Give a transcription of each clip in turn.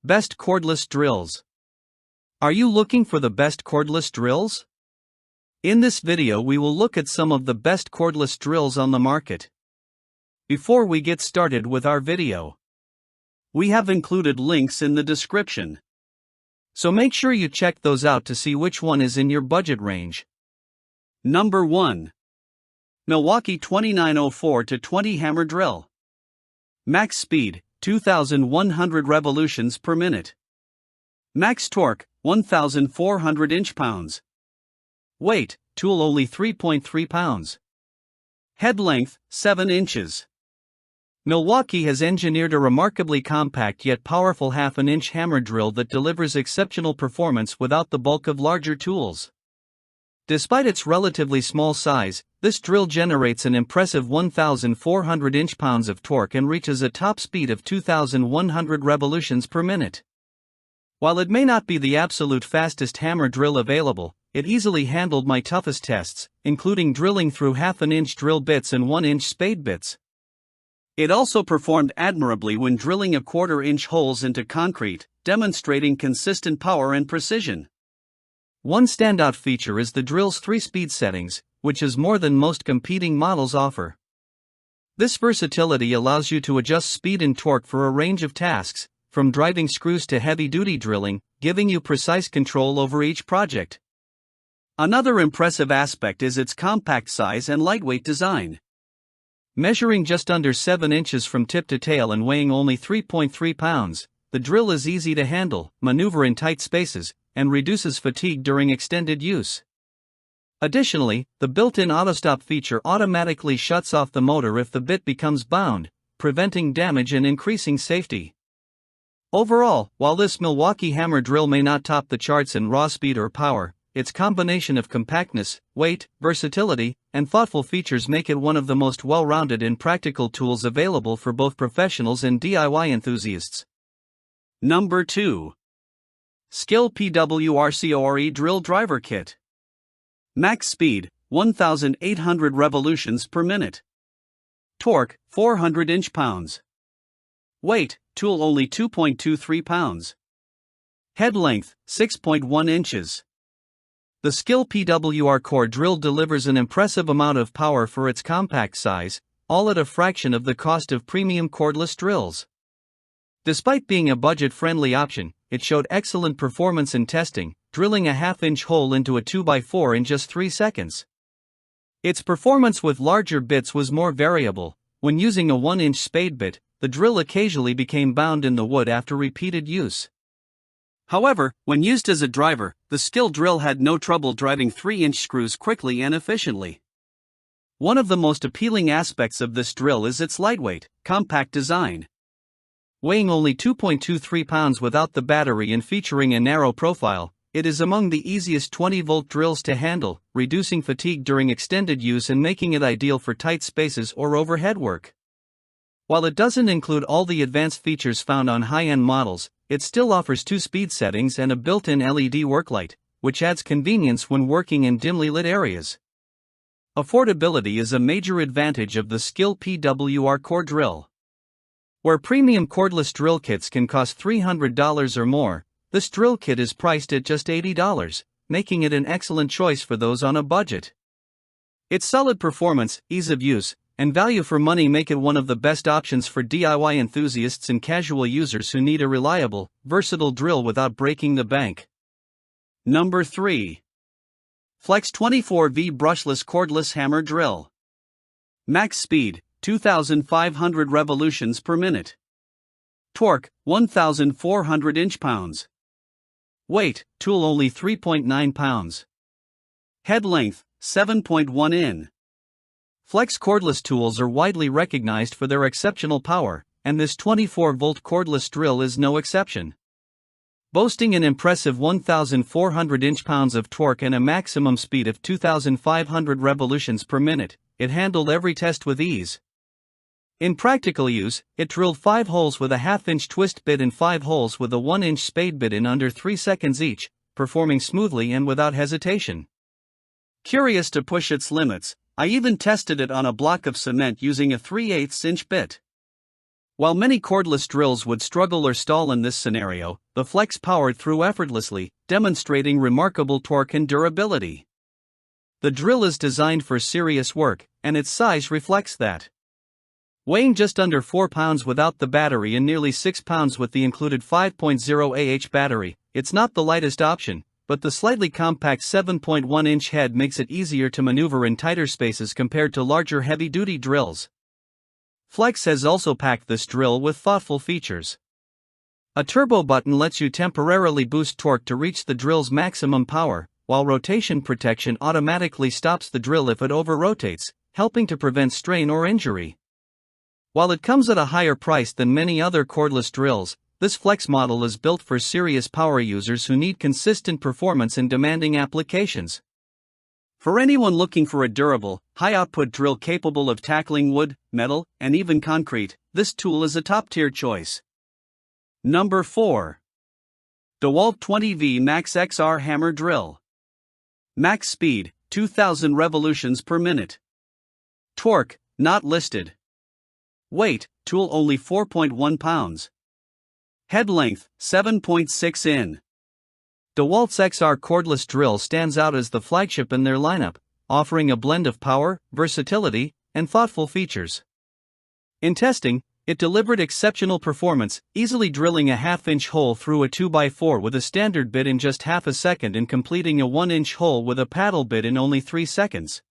Best cordless drills. Are you looking for the best cordless drills? In this video we will look at some of the best cordless drills on the market. Before we get started with our video, we have included links in the description, so make sure you check those out to see which one is in your budget range. Number 1. Milwaukee 2904-20 Hammer Drill. Max speed, 2,100 revolutions per minute. Max torque, 1,400 inch-pounds. Weight, tool only 3.3 pounds. Head length, 7 inches. Milwaukee has engineered a remarkably compact yet powerful half-an-inch hammer drill that delivers exceptional performance without the bulk of larger tools. Despite its relatively small size, this drill generates an impressive 1,400 inch-pounds of torque and reaches a top speed of 2,100 revolutions per minute. While it may not be the absolute fastest hammer drill available, it easily handled my toughest tests, including drilling through half-an-inch drill bits and 1-inch spade bits. It also performed admirably when drilling 1/4-inch holes into concrete, demonstrating consistent power and precision. One standout feature is the drill's 3-speed settings, which is more than most competing models offer. This versatility allows you to adjust speed and torque for a range of tasks, from driving screws to heavy-duty drilling, giving you precise control over each project. Another impressive aspect is its compact size and lightweight design. Measuring just under 7 inches from tip to tail and weighing only 3.3 pounds, the drill is easy to handle, maneuver in tight spaces, and reduces fatigue during extended use. Additionally, the built-in auto-stop feature automatically shuts off the motor if the bit becomes bound, preventing damage and increasing safety. Overall, while this Milwaukee hammer drill may not top the charts in raw speed or power, its combination of compactness, weight, versatility, and thoughtful features make it one of the most well-rounded and practical tools available for both professionals and DIY enthusiasts. Number 2. Skil PWRCORE Drill Driver Kit. Max speed, 1,800 revolutions per minute. Torque, 400 inch-pounds. Weight, tool only 2.23 pounds. Head length, 6.1 inches. The Skil PWRCORE drill delivers an impressive amount of power for its compact size, all at a fraction of the cost of premium cordless drills. Despite being a budget-friendly option, it showed excellent performance in testing, drilling a half-inch hole into a 2x4 in just 3 seconds. Its performance with larger bits was more variable. When using a 1-inch spade bit, the drill occasionally became bound in the wood after repeated use. However, when used as a driver, the Skil drill had no trouble driving 3-inch screws quickly and efficiently. One of the most appealing aspects of this drill is its lightweight, compact design. Weighing only 2.23 pounds without the battery and featuring a narrow profile, it is among the easiest 20-volt drills to handle, reducing fatigue during extended use and making it ideal for tight spaces or overhead work. While it doesn't include all the advanced features found on high-end models, it still offers 2 speed settings and a built-in LED work light, which adds convenience when working in dimly lit areas. Affordability is a major advantage of the Skil PWRCORE drill. Where premium cordless drill kits can cost $300 or more, this drill kit is priced at just $80, making it an excellent choice for those on a budget. Its solid performance, ease of use, and value for money make it one of the best options for DIY enthusiasts and casual users who need a reliable, versatile drill without breaking the bank. Number 3. Flex 24V Brushless Cordless Hammer Drill. Max speed, 2,500 revolutions per minute. Torque, 1,400 inch-pounds. Weight, tool only 3.9 pounds. Head length, 7.1 in. Flex cordless tools are widely recognized for their exceptional power, and this 24-volt cordless drill is no exception. Boasting an impressive 1,400 inch-pounds of torque and a maximum speed of 2,500 revolutions per minute, it handled every test with ease. In practical use, it drilled 5 holes with a half-inch twist bit and 5 holes with a 1-inch spade bit in under 3 seconds each, performing smoothly and without hesitation. Curious to push its limits, I even tested it on a block of cement using a 3/8 inch bit. While many cordless drills would struggle or stall in this scenario, the Flex powered through effortlessly, demonstrating remarkable torque and durability. The drill is designed for serious work, and its size reflects that. Weighing just under 4 pounds without the battery and nearly 6 pounds with the included 5.0 Ah battery, it's not the lightest option, but the slightly compact 7.1-inch head makes it easier to maneuver in tighter spaces compared to larger heavy-duty drills. Flex has also packed this drill with thoughtful features. A turbo button lets you temporarily boost torque to reach the drill's maximum power, while rotation protection automatically stops the drill if it over-rotates, helping to prevent strain or injury. While it comes at a higher price than many other cordless drills, this Flex model is built for serious power users who need consistent performance in demanding applications. For anyone looking for a durable, high-output drill capable of tackling wood, metal, and even concrete, this tool is a top-tier choice. Number 4. DeWalt 20V Max XR Hammer Drill. Max speed, 2000 revolutions per minute. Torque, not listed. Weight, tool only 4.1 pounds. Head length, 7.6 in. DeWalt's XR cordless drill stands out as the flagship in their lineup, offering a blend of power, versatility, and thoughtful features. In testing, it delivered exceptional performance, easily drilling a half-inch hole through a 2x4 with a standard bit in just half a second and completing a 1-inch hole with a paddle bit in only 3 seconds.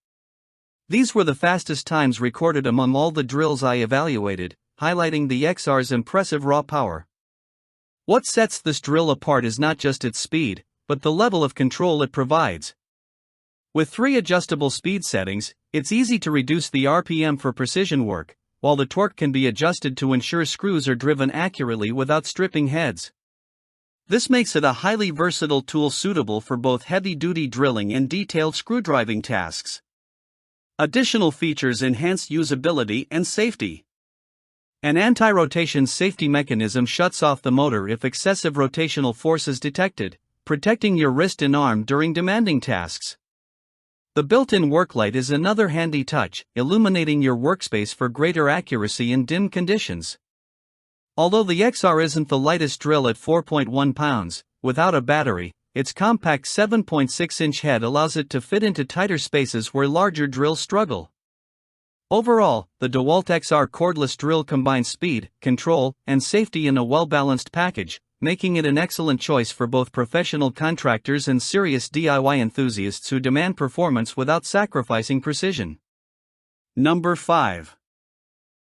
These were the fastest times recorded among all the drills I evaluated, highlighting the XR's impressive raw power. What sets this drill apart is not just its speed, but the level of control it provides. With 3 adjustable speed settings, it's easy to reduce the RPM for precision work, while the torque can be adjusted to ensure screws are driven accurately without stripping heads. This makes it a highly versatile tool suitable for both heavy-duty drilling and detailed screwdriving tasks. Additional features enhance usability and safety. An anti-rotation safety mechanism shuts off the motor if excessive rotational force is detected, protecting your wrist and arm during demanding tasks. The built-in work light is another handy touch, illuminating your workspace for greater accuracy in dim conditions. Although the XR isn't the lightest drill at 4.1 pounds, without a battery, its compact 7.6-inch head allows it to fit into tighter spaces where larger drills struggle. Overall, the DeWalt XR cordless drill combines speed, control, and safety in a well-balanced package, making it an excellent choice for both professional contractors and serious DIY enthusiasts who demand performance without sacrificing precision. Number 5.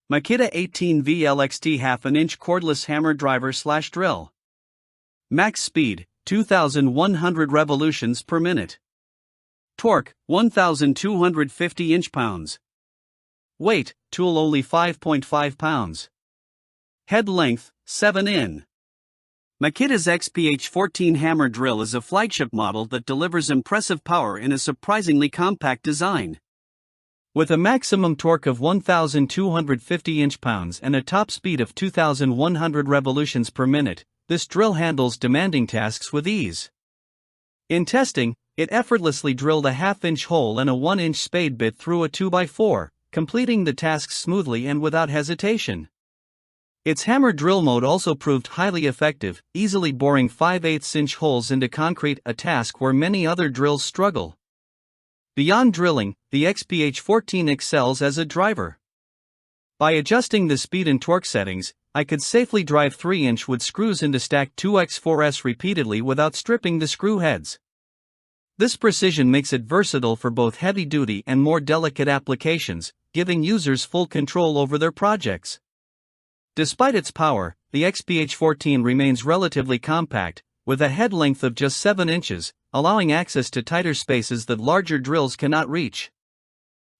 Makita 18V LXT half-inch cordless hammer driver/drill. Max speed, 2,100 revolutions per minute. Torque, 1,250 inch-pounds. Weight, tool only 5.5 pounds. Head length, 7 in. Makita's XPH14 hammer drill is a flagship model that delivers impressive power in a surprisingly compact design. With a maximum torque of 1,250 inch-pounds and a top speed of 2,100 revolutions per minute, this drill handles demanding tasks with ease. In testing, it effortlessly drilled a half-inch hole and a 1-inch spade bit through a 2x4, completing the tasks smoothly and without hesitation. Its hammer drill mode also proved highly effective, easily boring 5/8-inch holes into concrete, a task where many other drills struggle. Beyond drilling, the XPH14 excels as a driver. By adjusting the speed and torque settings, I could safely drive 3-inch wood screws into stacked 2x4s repeatedly without stripping the screw heads. This precision makes it versatile for both heavy-duty and more delicate applications, giving users full control over their projects. Despite its power, the XPH14 remains relatively compact, with a head length of just 7 inches, allowing access to tighter spaces that larger drills cannot reach.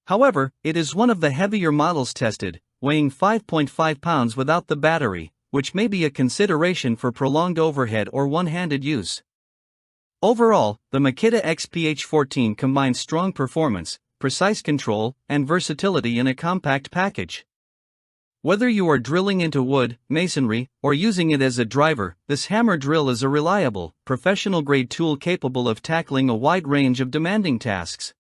However, it is one of the heavier models tested, weighing 5.5 pounds without the battery, which may be a consideration for prolonged overhead or one-handed use. Overall, the Makita XPH14 combines strong performance, precise control, and versatility in a compact package. Whether you are drilling into wood, masonry, or using it as a driver, this hammer drill is a reliable, professional-grade tool capable of tackling a wide range of demanding tasks.